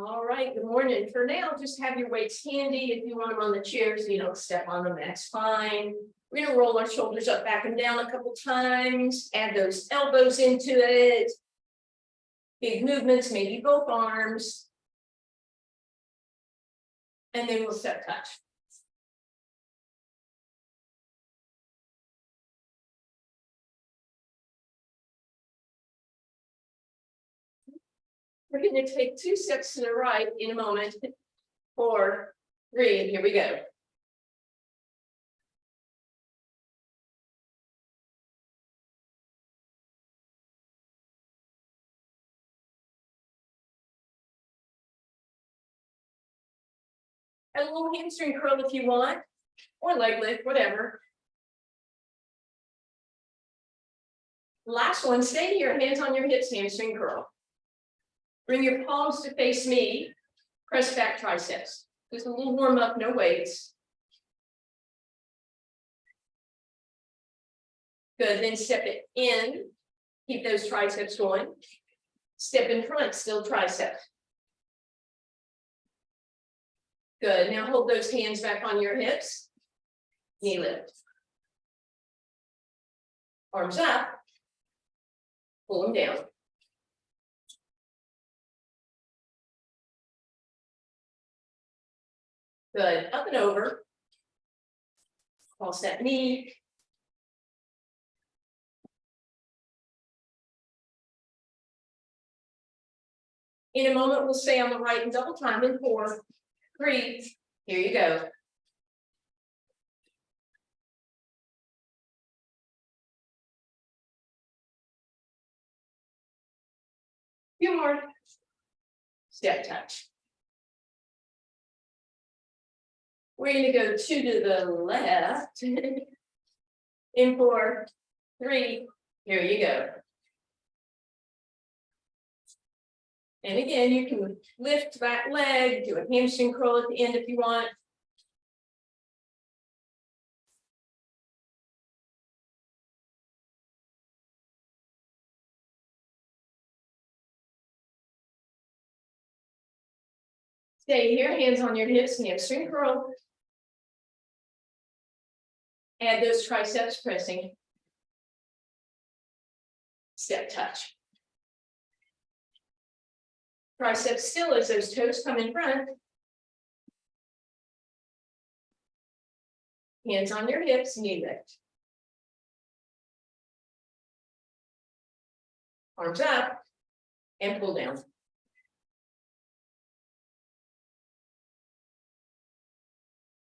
All right, good morning. For now, just have your weights handy. If you want them on the chairs, so you don't step on them, that's fine. We're gonna roll our shoulders up, back and down a couple times, add those elbows into it. Big movements, maybe both arms. And then we'll step touch. We're going to take 2 steps to the right in a moment. 4, 3, and here we go. A little hamstring curl if you want, or leg lift, whatever. Last one, stay here, hands on your hips, hamstring curl. Bring your palms to face me, press back triceps. Just a little warm up, no weights. Good, then step it in, keep those triceps going. Step in front, still triceps. Good, now hold those hands back on your hips. Knee lift. Arms up. Pull them down. Good, up and over. Cross that knee. In a moment, we'll stay on the right and double time in 4, 3, here you go. Few more. Step touch. We're going to go 2 to the left. In 4, 3, here you go. And again, you can lift that leg, do a hamstring curl at the end if you want. Stay here, hands on your hips, hamstring curl. Add those triceps pressing. Step touch. Triceps still as those toes come in front. Hands on your hips, knee lift. Arms up and pull down.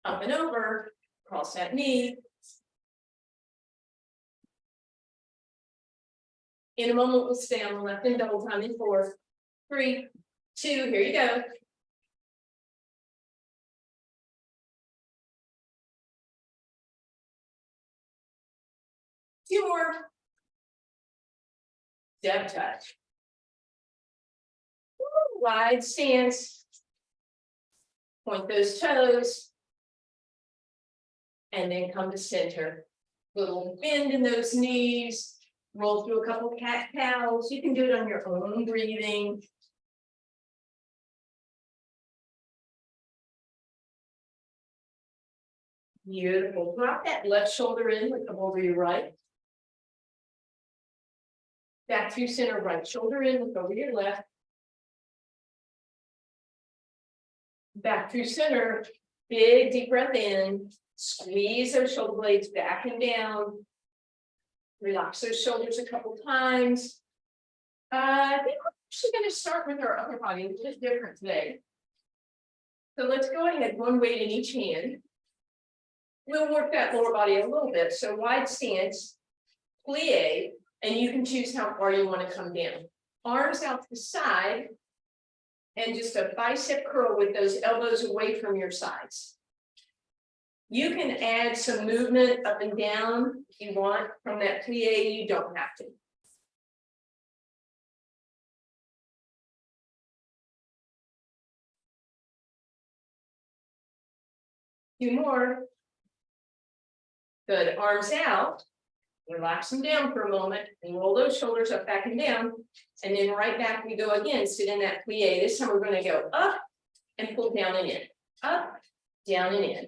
Up and over, cross that knee. In a moment, we'll stay on the left and double time in 4, 3, 2, here you go. Few more. Step touch. Woo, wide stance. Point those toes. And then come to center. Little bend in those knees. Roll through a couple cat cows. You can do it on your own breathing. Beautiful. Drop that left shoulder in, look over your right. Back through center, right shoulder in, look over your left. Back through center, big deep breath in. Squeeze those shoulder blades back and down. Relax those shoulders a couple times. I think we're actually going to start with our upper body, which is different today. So let's go ahead, one weight in each hand. We'll work that lower body a little bit. So wide stance, plie, and you can choose how far you want to come down. Arms out to the side, and just a bicep curl with those elbows away from your sides. You can add some movement up and down if you want from that plie, you don't have to. Few more. Good, arms out. Relax them down for a moment and roll those shoulders up, back and down. And then right back we go again, sit in that plie. This time we're going to go up and pull down and in, up, down and in.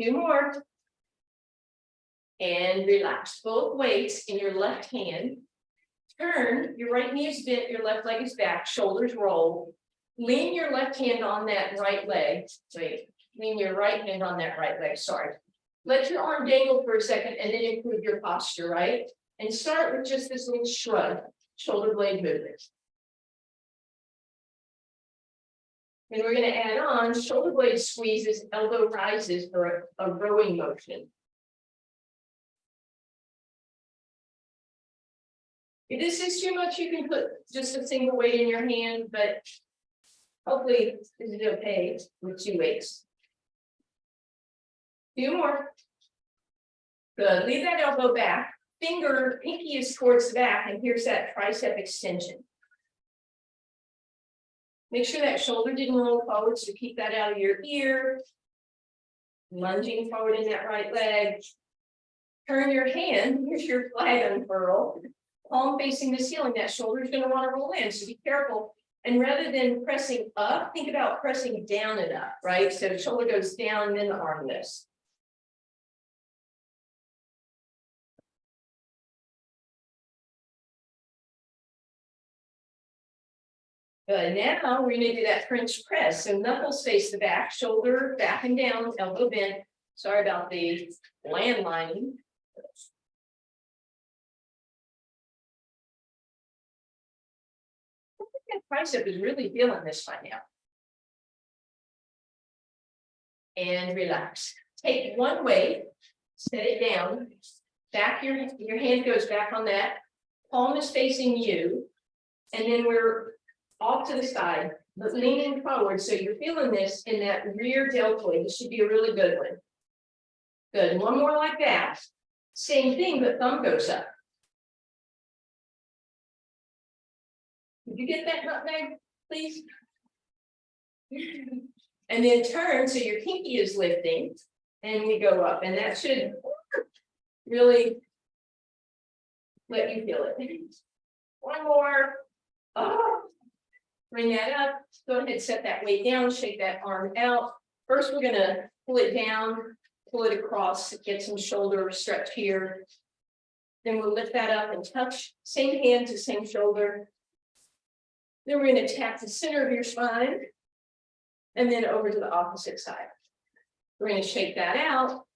Two more. And relax both weights in your left hand. Turn, your right knee is bent, your left leg is back, shoulders roll. Lean your left hand on that right leg. Wait, lean your right hand on that right leg, sorry. Let your arm dangle for a second and then improve your posture, right? And start with just this little shrug, shoulder blade movement. And we're going to add on shoulder blade squeezes, elbow rises for a rowing motion. If this is too much, you can put just a single weight in your hand, but hopefully this is okay with 2 weights. 2 more. Good. Leave that elbow back. Pinky is towards the back, and here's that tricep extension. Make sure that shoulder didn't roll forward, so keep that out of your ear. Lunging forward in that right leg. Turn your hand. Here's your flag unfurl. Palm facing the ceiling, that shoulder is going to want to roll in, so be careful. And rather than pressing up, think about pressing down and up, right? So the shoulder goes down and then the arm lifts. Good, now we're going to do that French press. So knuckles face the back, shoulder back and down, elbow bent. Sorry about the landlining. That tricep is really feeling this by now. And relax. Take one weight, set it down. Back your hand goes back on that. Palm is facing you. And then we're off to the side, but leaning forward. So you're feeling this in that rear deltoid. This should be a really good one. Good. One more like that. Same thing, but thumb goes up. Did you get that, Nutmeg, please? And then turn, so your pinky is lifting, and we go up, and that should really let you feel it. One more. Oh, bring that up. Go ahead, set that weight down, shake that arm out. First, we're gonna pull it down, pull it across, get some shoulder stretch here. Then we'll lift that up and touch, same hand to same shoulder. Then we're going to tap the center of your spine and then over to the opposite side. We're going to shake that out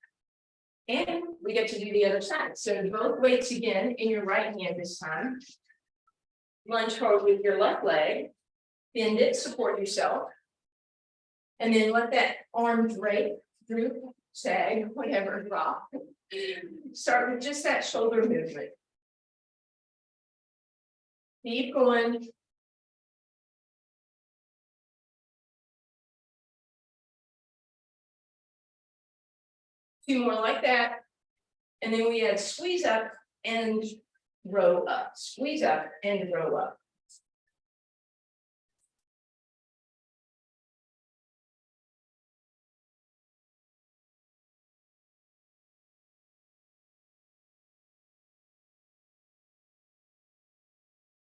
and we get to do the other side. So both weights again in your right hand this time. Lunge forward with your left leg, bend it, support yourself. And then let that arm drape, droop, sag, whatever, drop. Start with just that shoulder movement. Keep going. Two more like that. And then we add squeeze up and row up. Squeeze up and row up.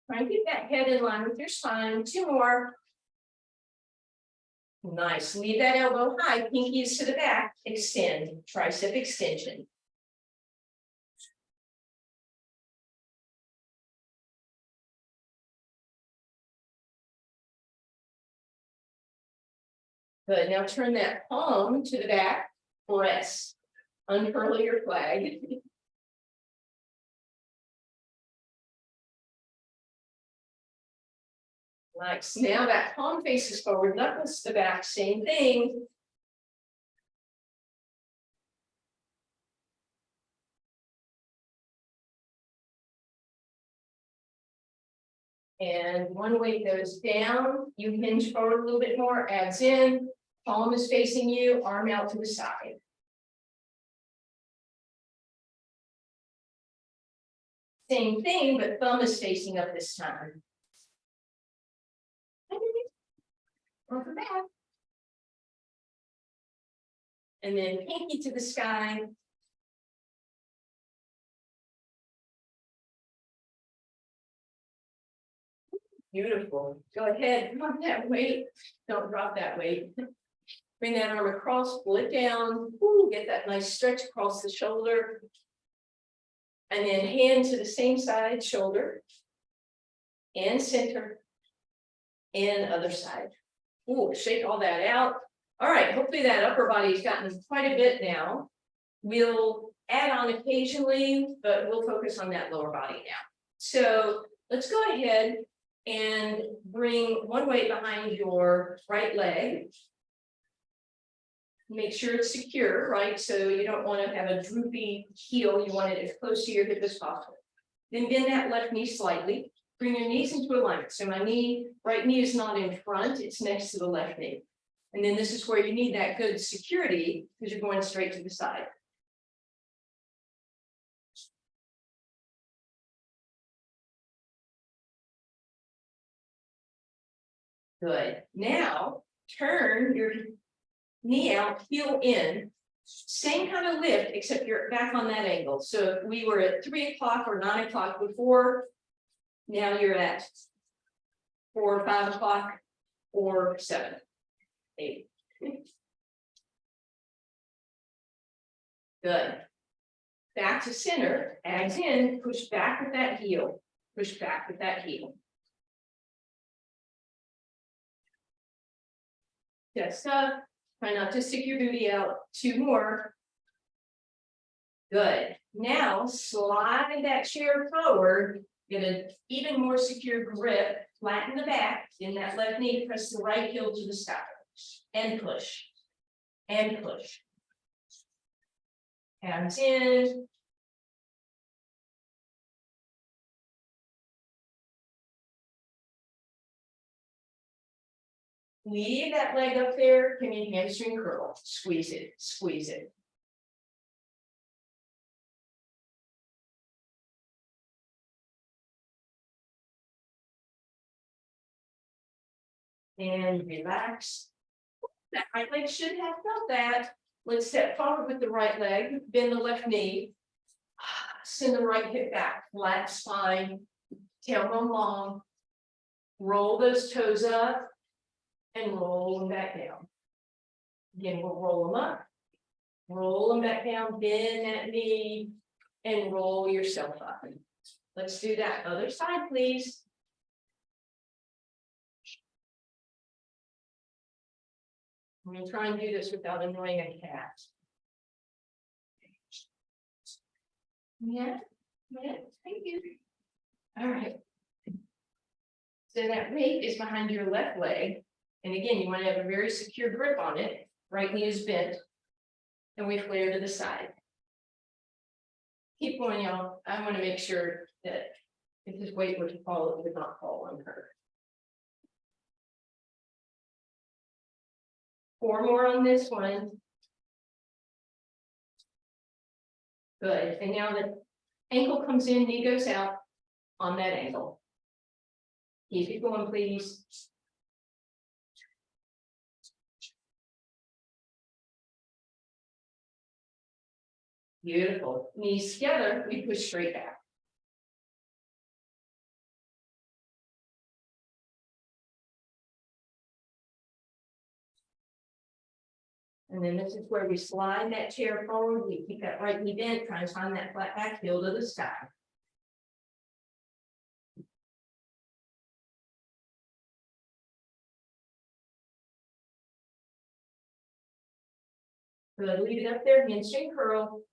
Try and get that head in line with your spine. Two more. Nice. Leave that elbow high, pinky is to the back, extend, tricep extension. Good. Now turn that palm to the back, press, unfurl your flag. Nice. Now that palm faces forward, knuckles to the back, same thing. And one weight goes down, you hinge forward a little bit more, adds in, palm is facing you, arm out to the side. Same thing, but thumb is facing up this time. Welcome back. And then pinky to the sky. Beautiful. Go ahead, drop that weight. Don't drop that weight. Bring that arm across, pull it down. Ooh, get that nice stretch across the shoulder. And then hand to the same side, shoulder. And center. And other side. Ooh, shake all that out. All right, hopefully that upper body's gotten quite a bit now. We'll add on occasionally, but we'll focus on that lower body now. So let's go ahead and bring one weight behind your right leg. Make sure it's secure, right? So you don't want to have a droopy heel. You want it as close to your hip as possible. Then bend that left knee slightly. Bring your knees into alignment. So my right knee is not in front, it's next to the left knee. And then this is where you need that good security because you're going straight to the side. Good. Now turn your knee out, heel in. Same kind of lift, except you're back on that angle. So if we were at 3 o'clock or 9 o'clock before, now you're at 4 or 5 o'clock or 7, 8. Good. Back to center, as in, push back with that heel. Push back with that heel. Chest up. Try not to stick your booty out. 2 more. Good. Now slide that chair forward. Get an even more secure grip. Flatten the back. In that left knee, press the right heel to the sky. And push. And push. Hands in. Leave that leg up there. Can you hamstring curl? Squeeze it. Squeeze it. And relax. That right leg should have felt that. Let's step forward with the right leg, bend the left knee, send the right hip back, flat spine, tailbone long, roll those toes up and roll them back down. Again, we'll roll them up, roll them back down, bend that knee and roll yourself up. Let's do that other side, please. I'm going to try and do this without annoying a cat. Yeah, thank you. All right. So that weight is behind your left leg. And again, you want to have a very secure grip on it. Right knee is bent. And we flare to the side. Keep going, y'all. I want to make sure that if this weight were to fall, it would not fall on her. 4 more on this one. Good. And now the ankle comes in, knee goes out on that angle. Keep it going, please. Beautiful. Knees together, we push straight back. And then this is where we slide that chair forward. We keep that right knee bent, try and find that flat back heel to the sky. Good, leave it up there, hamstring curl.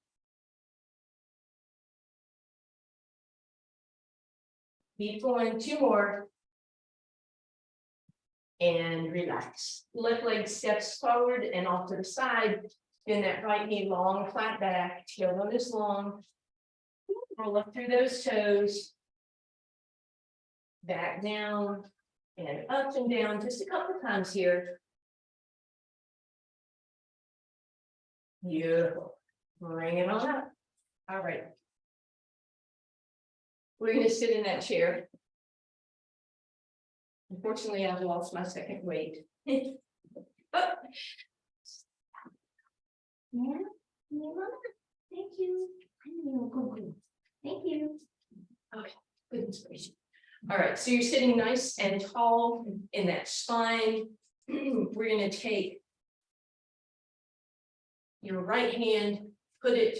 Keep going, 2 more. And relax. Left leg steps forward and off to the side. Bend that right knee long, flat back. Tailbone is long. Roll up through those toes. Back down and up and down just a couple times here. Beautiful. Bring it on up. All right. We're going to sit in that chair. Unfortunately, I've lost my second weight. Oh. Yeah. Thank you. Thank you. Okay, goodness gracious. All right, so you're sitting nice and tall in that spine. We're going to take your right hand, put it,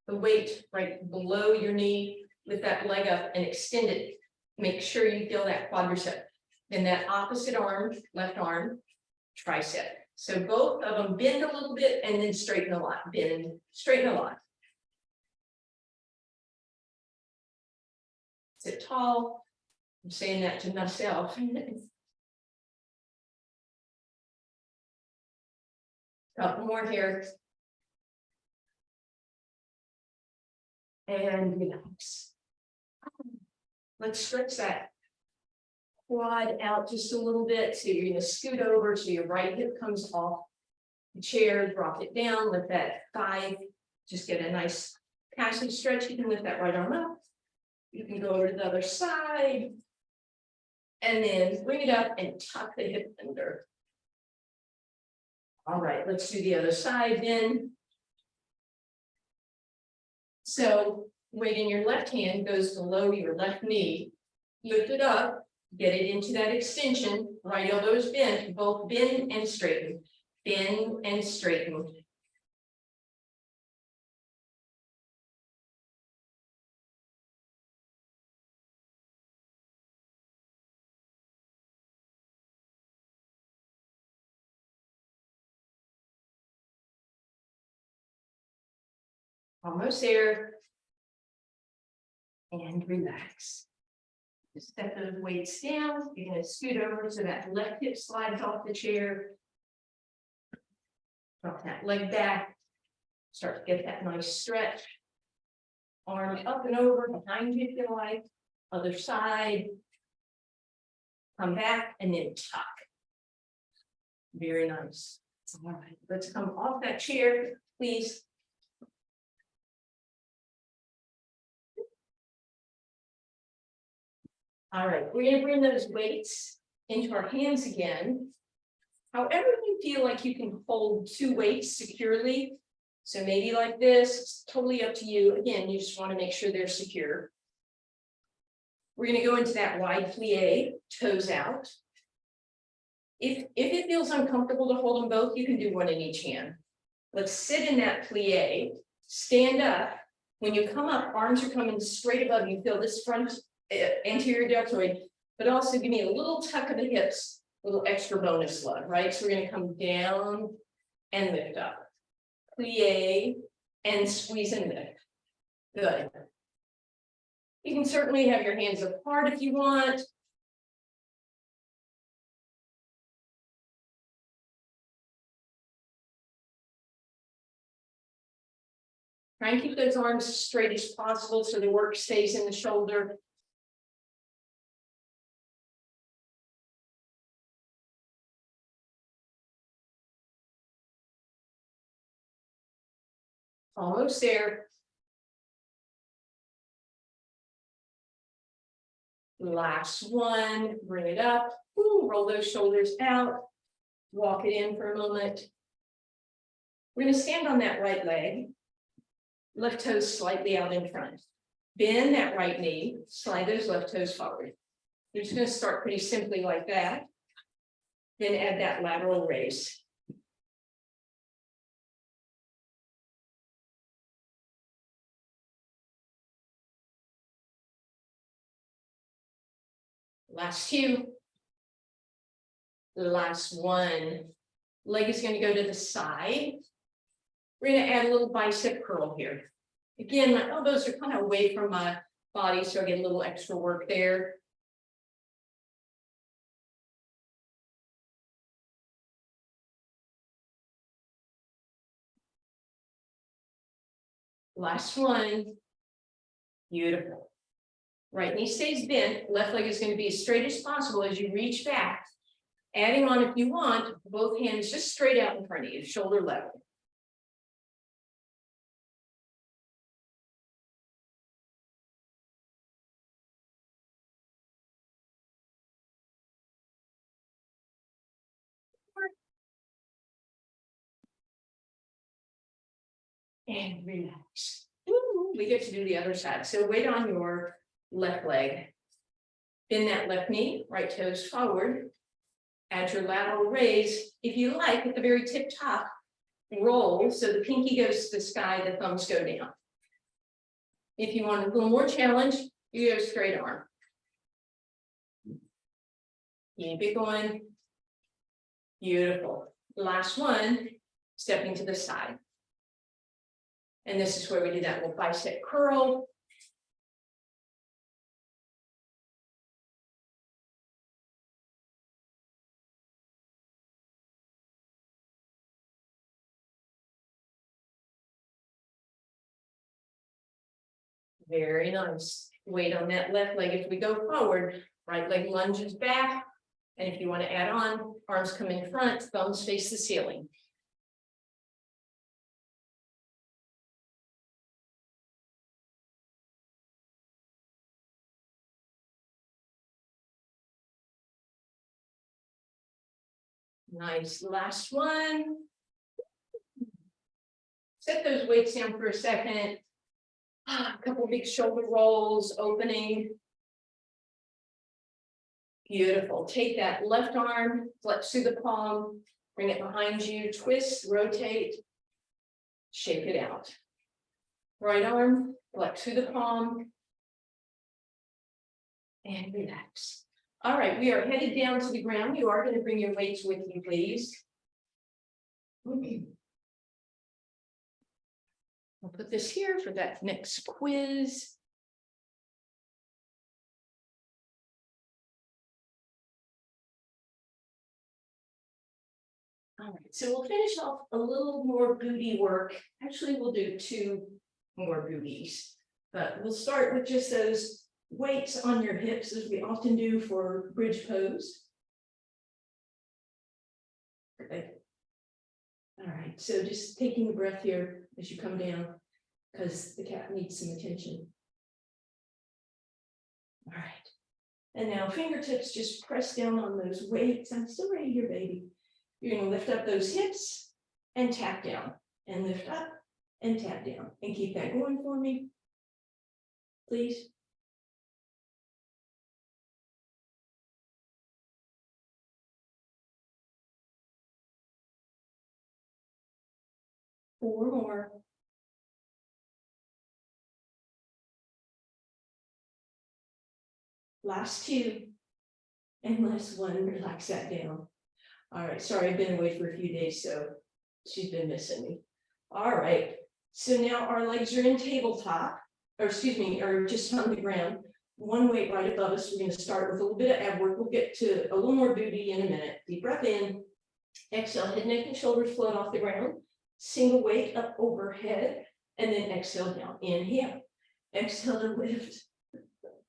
the weight right below your knee, lift that leg up and extend it. Make sure you feel that quadricep. Then that opposite arm, left arm, tricep. So both of them bend a little bit and then straighten a lot. Bend, straighten a lot. Sit tall. I'm saying that to myself. Couple more here. And relax. Let's stretch that quad out just a little bit. So you're going to scoot over so your right hip comes off the chair, drop it down, lift that thigh, just get a nice passive stretch. You can lift that right arm up. You can go over to the other side. And then bring it up and tuck the hip under. All right, let's do the other side then. So weight in your left hand goes below your left knee. Lift it up, get it into that extension. Right elbow is bent, both bend and straighten. Bend and straighten. Almost there. And relax. Just step those weights down. You're going to scoot over so that left hip slides off the chair. Drop that leg back. Start to get that nice stretch. Arm up and over behind you if you like. Other side. Come back and then tuck. Very nice. All right, let's come off that chair, please. All right, we're going to bring those weights into our hands again. However you feel like you can hold two weights securely. So maybe like this, it's totally up to you. Again, you just want to make sure they're secure. We're going to go into that wide plie, toes out. If it feels uncomfortable to hold them both, you can do one in each hand. Let's sit in that plie, stand up. When you come up, arms are coming straight above you. Feel this front anterior deltoid, but also give me a little tuck of the hips, a little extra bonus love, right? So we're going to come down and lift up. Plie and squeeze and lift. Good. You can certainly have your hands apart if you want. Try and keep those arms as straight as possible so the work stays in the shoulder. Almost there. Last one, bring it up. Ooh, roll those shoulders out. Walk it in for a moment. We're going to stand on that right leg. Left toes slightly out in front. Bend that right knee. Slide those left toes forward. You're just going to start pretty simply like that. Then add that lateral raise. Last two. Last one. Leg is going to go to the side. We're going to add a little bicep curl here. Again, my elbows are kind of away from my body, so I get a little extra work there. Last one. Beautiful. Right knee stays bent. Left leg is going to be as straight as possible as you reach back. Adding on, if you want, both hands just straight out in front of you, shoulder level. And relax. Ooh, we get to do the other side. So weight on your left leg. Bend that left knee, right toes forward. Add your lateral raise. If you like, at the very tip top, roll so the pinky goes to the sky, the thumbs go down. If you want a little more challenge, you go straight arm. Keep it going. Beautiful. Last one, stepping to the side. And this is where we do that little bicep curl. Very nice. Weight on that left leg as we go forward. Right leg lunges back. And if you want to add on, arms come in front, thumbs face the ceiling. Nice. Last one. Set those weights down for a second. A couple big shoulder rolls, opening. Beautiful. Take that left arm, flex through the palm, bring it behind you, twist, rotate, shake it out. Right arm, flex through the palm, and relax. All right, we are headed down to the ground. You are going to bring your weights with you, please. I'll put this here for that next quiz. All right, so we'll finish off a little more booty work. Actually, we'll do 2 more booties, but we'll start with just those weights on your hips as we often do for bridge pose. Okay. All right, so just taking a breath here as you come down because the cat needs some attention. All right, and now fingertips just press down on those weights. I'm still right here, baby. You're going to lift up those hips and tap down and lift up and tap down and keep that going for me, please. Four more. Last 2 and last 1. Relax that down. All right, sorry, I've been away for a few days, so she's been missing me. All right, so now our legs are in tabletop, or excuse me, or just on the ground. One weight right above us. We're going to start with a little bit of ab work. We'll get to a little more booty in a minute. Deep breath in. Exhale, head, neck, and shoulders float off the ground. Single weight up overhead, and then exhale down. Inhale. Exhale to lift.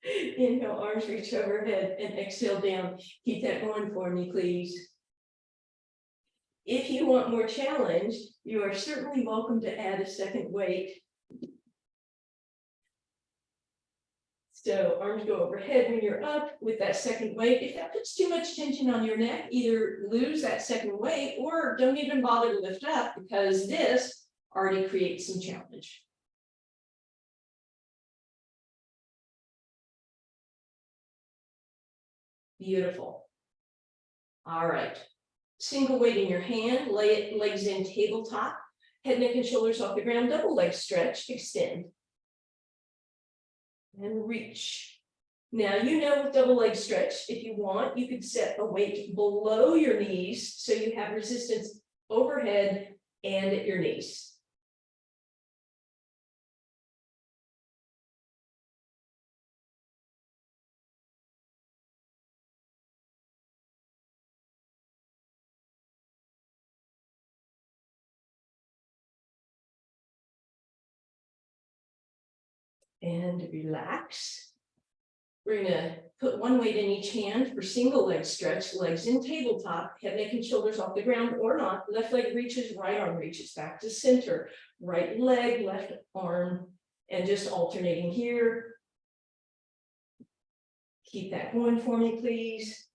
Inhale, arms reach overhead, and exhale down. Keep that going for me, please. If you want more challenge, you are certainly welcome to add a second weight. So arms go overhead when you're up with that second weight. If that puts too much tension on your neck, either lose that second weight or don't even bother to lift up because this already creates some challenge. Beautiful. All right. Single weight in your hand, legs in tabletop, head, neck, and shoulders off the ground, double leg stretch, extend. And reach. Now, you know, with double leg stretch, if you want, you could set a weight below your knees so you have resistance overhead and at your knees. And relax. We're going to put one weight in each hand for single leg stretch, legs in tabletop, head, neck, and shoulders off the ground or not. Left leg reaches, right arm reaches back to center. Right leg, left arm, and just alternating here. Keep that going for me, please.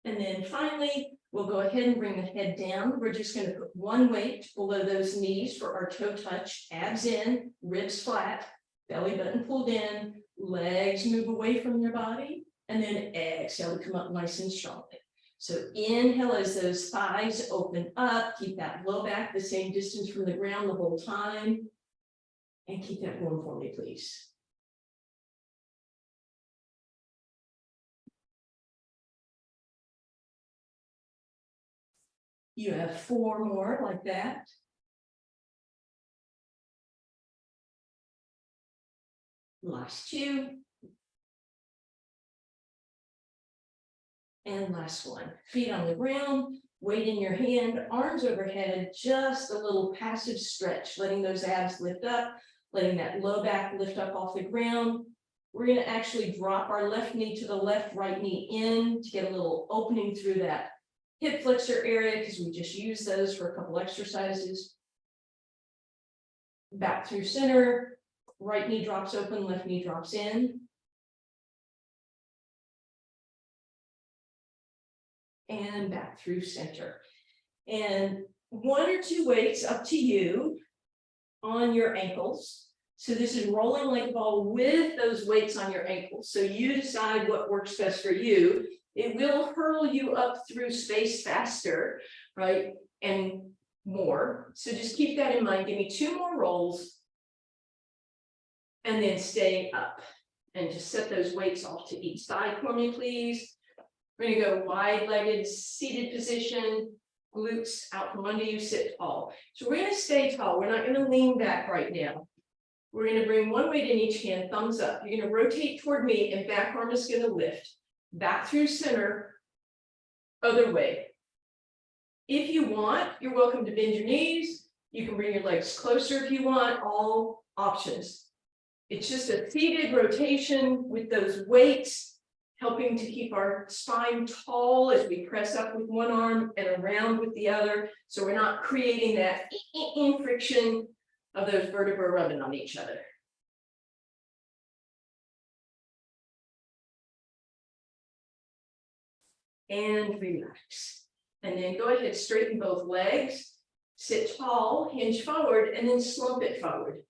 And then finally, we'll go ahead and bring the head down. We're just going to put one weight below those knees for our toe touch, abs in, ribs flat, belly button pulled in, legs move away from your body, and then exhale to come up nice and strongly. So inhale as those thighs open up, keep that low back the same distance from the ground the whole time, and keep that going for me, please. You have 4 more like that. Last 2. And last one. Feet on the ground, weight in your hand, arms overhead, just a little passive stretch, letting those abs lift up, letting that low back lift up off the ground. We're going to actually drop our left knee to the left, right knee in to get a little opening through that hip flexor area because we just used those for a couple exercises. Back through center, right knee drops open, left knee drops in. And back through center. And 1 or 2 weights up to you on your ankles. So this is rolling like a ball with those weights on your ankles. So you decide what works best for you. It will hurl you up through space faster, right? And more. So just keep that in mind. Give me 2 more rolls. And then stay up. And just set those weights off to each side for me, please. We're going to go wide-legged seated position, glutes out from under you, sit tall. So we're going to stay tall. We're not going to lean back right now. We're going to bring one weight in each hand, thumbs up. You're going to rotate toward me and back arm is going to lift. Back through center, other way. If you want, you're welcome to bend your knees. You can bring your legs closer if you want, all options. It's just a seated rotation with those weights, helping to keep our spine tall as we press up with one arm and around with the other. So we're not creating that friction of those vertebrae rubbing on each other. And relax. And then go ahead, straighten both legs, sit tall, hinge forward, and then slump it forward.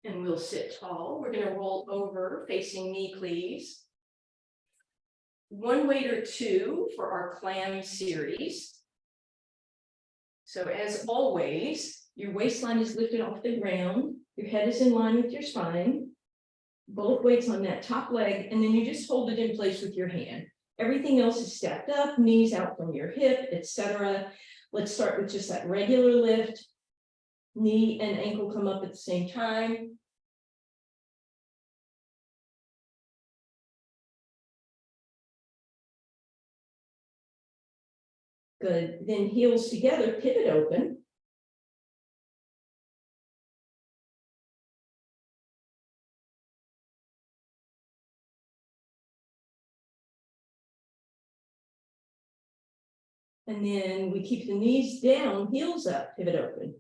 And we'll sit tall. We're going to roll over facing me, please. 1 weight or 2 for our clam series. So as always, your waistline is lifted off the ground. Your head is in line with your spine. Both weights on that top leg, and then you just hold it in place with your hand. Everything else is stacked up, knees out from your hip, etc. Let's start with just that regular lift. Knee and ankle come up at the same time. Good. Then heels together, pivot open. And then we keep the knees down, heels up, pivot open.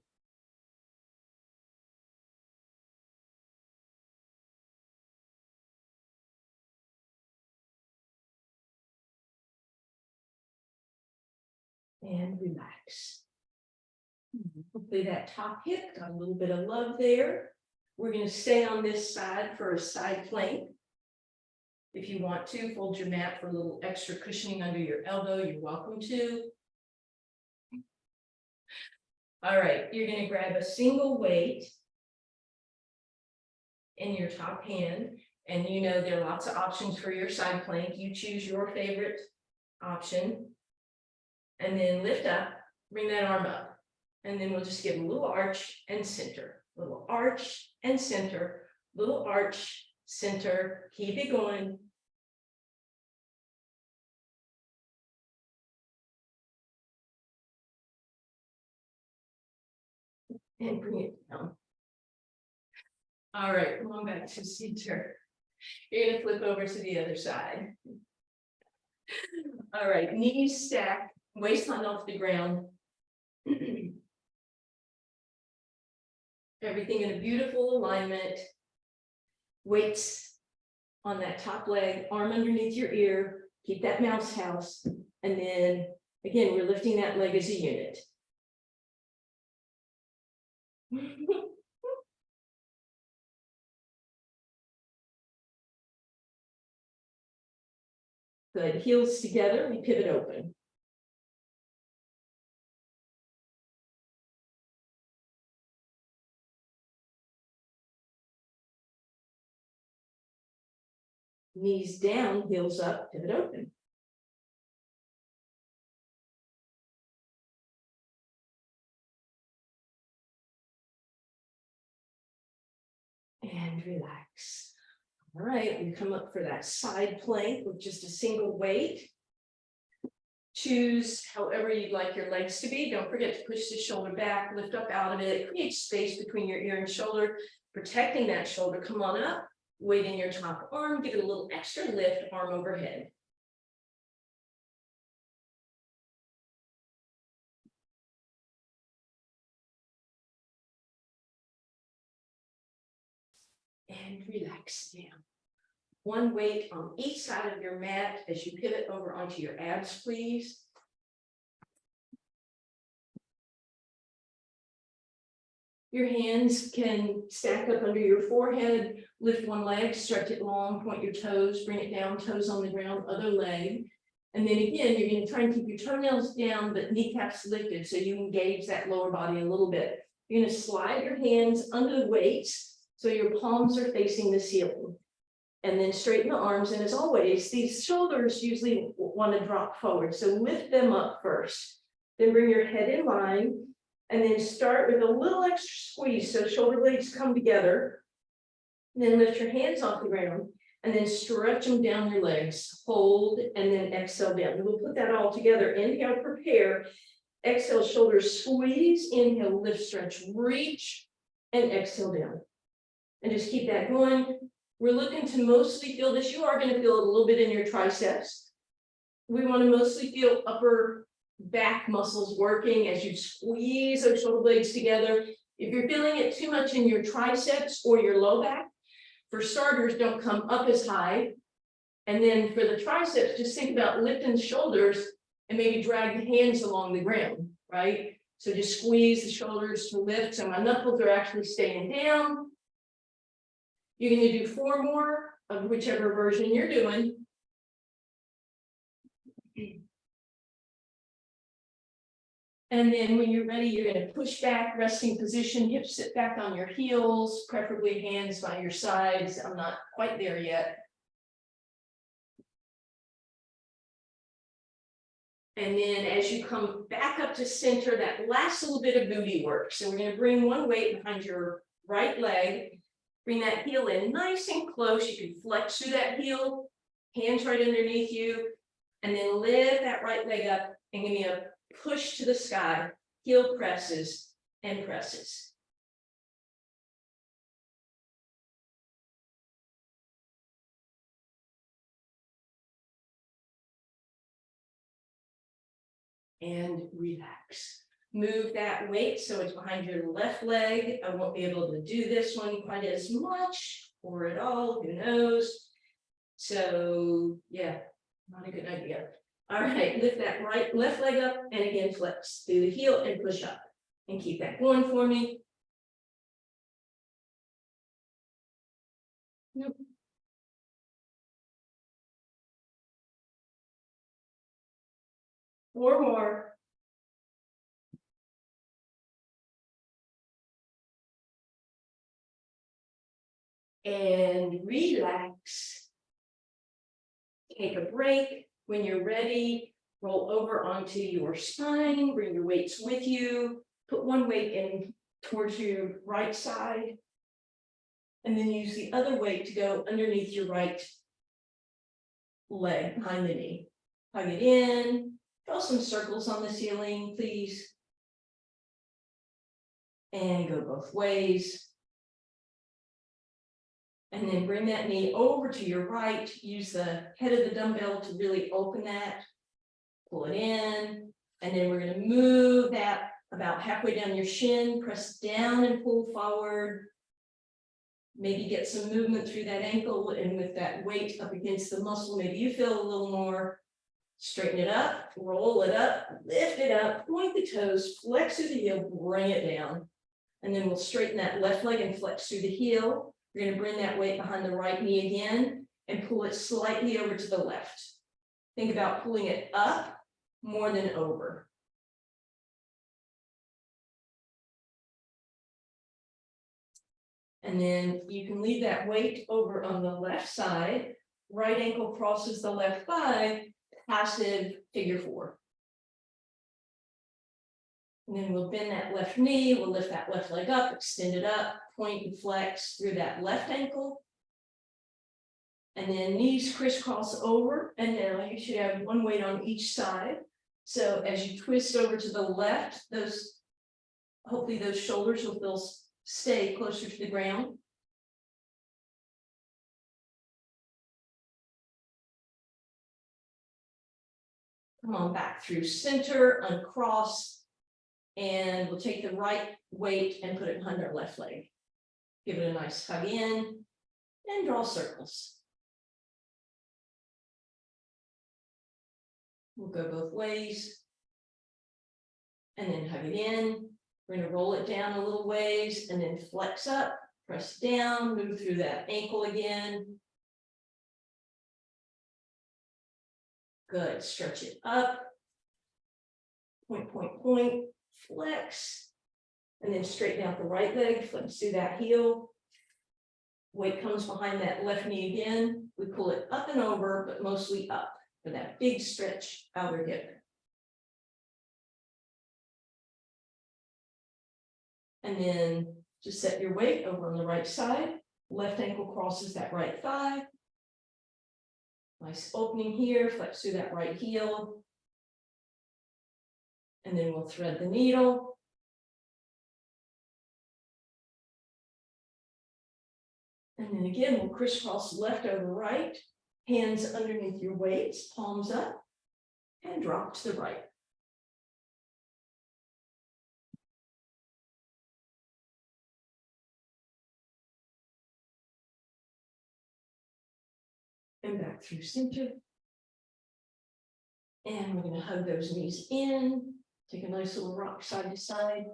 And relax. Hopefully that top hip got a little bit of love there. We're going to stay on this side for a side plank. If you want to, fold your mat for a little extra cushioning under your elbow, you're welcome to. All right, you're going to grab a single weight in your top hand. And you know there are lots of options for your side plank. You choose your favorite option. And then lift up, bring that arm up. And then we'll just give a little arch and center. Little arch and center. Little arch, center. Keep it going. And bring it down. All right, come on back to center. You're going to flip over to the other side. All right, knees stacked, waistline off the ground. Everything in a beautiful alignment. Weights on that top leg, arm underneath your ear, keep that mouse house. And then again, we're lifting that leg as a unit. Good, heels together, we pivot open. Knees down, heels up, pivot open. And relax. All right, we come up for that side plank with just a single weight. Choose however you'd like your legs to be. Don't forget to push the shoulder back, lift up out of it, create space between your ear and shoulder, protecting that shoulder. Come on up, weight in your top arm, give it a little extra lift, arm overhead. And relax down. One weight on each side of your mat as you pivot over onto your abs, please. Your hands can stack up under your forehead, lift one leg, stretch it long, point your toes, bring it down, toes on the ground, other leg. And then again, you're going to try and keep your toenails down, but kneecaps lifted so you engage that lower body a little bit. You're going to slide your hands under the weights so your palms are facing the ceiling. And then straighten the arms, and as always, these shoulders usually want to drop forward, so lift them up first. Then bring your head in line, and then start with a little extra squeeze, so shoulder blades come together. Then lift your hands off the ground, and then stretch them down your legs. Hold, and then exhale down. We'll put that all together. Inhale, prepare. Exhale, shoulders squeeze. Inhale, lift, stretch, reach, and exhale down. And just keep that going. We're looking to mostly feel this. You are going to feel it a little bit in your triceps. We want to mostly feel upper back muscles working as you squeeze those shoulder blades together. If you're feeling it too much in your triceps or your low back, for starters, don't come up as high. And then for the triceps, just think about lifting the shoulders and maybe drag the hands along the ground, right? So just squeeze the shoulders to lift. So my knuckles are actually staying down. You're going to do 4 more of whichever version you're doing. And then when you're ready, you're going to push back, resting position, hips sit back on your heels, preferably hands by your sides. I'm not quite there yet. And then as you come back up to center, that last little bit of booty work. So we're going to bring one weight behind your right leg. Bring that heel in nice and close. You can flex through that heel, hands right underneath you, and then lift that right leg up and give me a push to the sky. Heel presses and presses. And relax. Move that weight so it's behind your left leg. I won't be able to do this one quite as much or at all, who knows. So yeah, not a good idea. All right, lift that left leg up and again flex through the heel and push up. And keep that going for me. Nope. Four more. And relax. Take a break. When you're ready, roll over onto your spine, bring your weights with you, put one weight in towards your right side, and then use the other weight to go underneath your right leg behind the knee. Hug it in, draw some circles on the ceiling, please. And go both ways. And then bring that knee over to your right. Use the head of the dumbbell to really open that. Pull it in. And then we're going to move that about halfway down your shin, press down and pull forward. Maybe get some movement through that ankle, and with that weight up against the muscle, maybe you feel a little more. Straighten it up, roll it up, lift it up, point the toes, flex through the heel, bring it down. And then we'll straighten that left leg and flex through the heel. You're going to bring that weight behind the right knee again and pull it slightly over to the left. Think about pulling it up more than over. And then you can leave that weight over on the left side. Right ankle crosses the left thigh, passive figure four. And then we'll bend that left knee, we'll lift that left leg up, extend it up, point and flex through that left ankle. And then knees crisscross over, and now you should have one weight on each side. So as you twist over to the left, hopefully those shoulders will stay closer to the ground. Come on back through center, uncross, and we'll take the right weight and put it behind our left leg. Give it a nice hug in and draw circles. We'll go both ways and then hug it in. We're going to roll it down a little ways and then flex up, press down, move through that ankle again. Good, stretch it up. Point, point, point, flex. And then straighten out the right leg, flex through that heel. Weight comes behind that left knee again. We pull it up and over, but mostly up for that big stretch outer hip. And then just set your weight over on the right side. Left ankle crosses that right thigh. Nice opening here, flex through that right heel. And then we'll thread the needle. And then again, we'll crisscross left over right, hands underneath your weights, palms up, and drop to the right. And back through center. And we're going to hug those knees in, take a nice little rock side to side.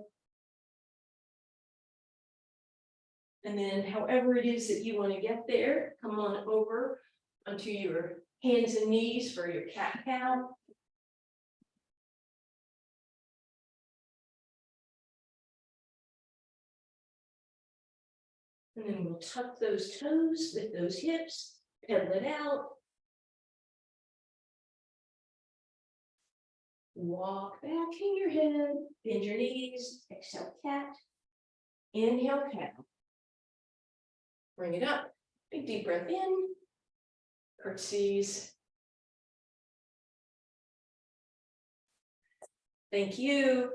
And then however it is that you want to get there, come on over onto your hands and knees for your cat-cow. And then we'll tuck those toes, lift those hips, pedal it out. Walk back, hang your head, bend your knees, exhale cat, inhale cow. Bring it up, big deep breath in, curtsies. Thank you.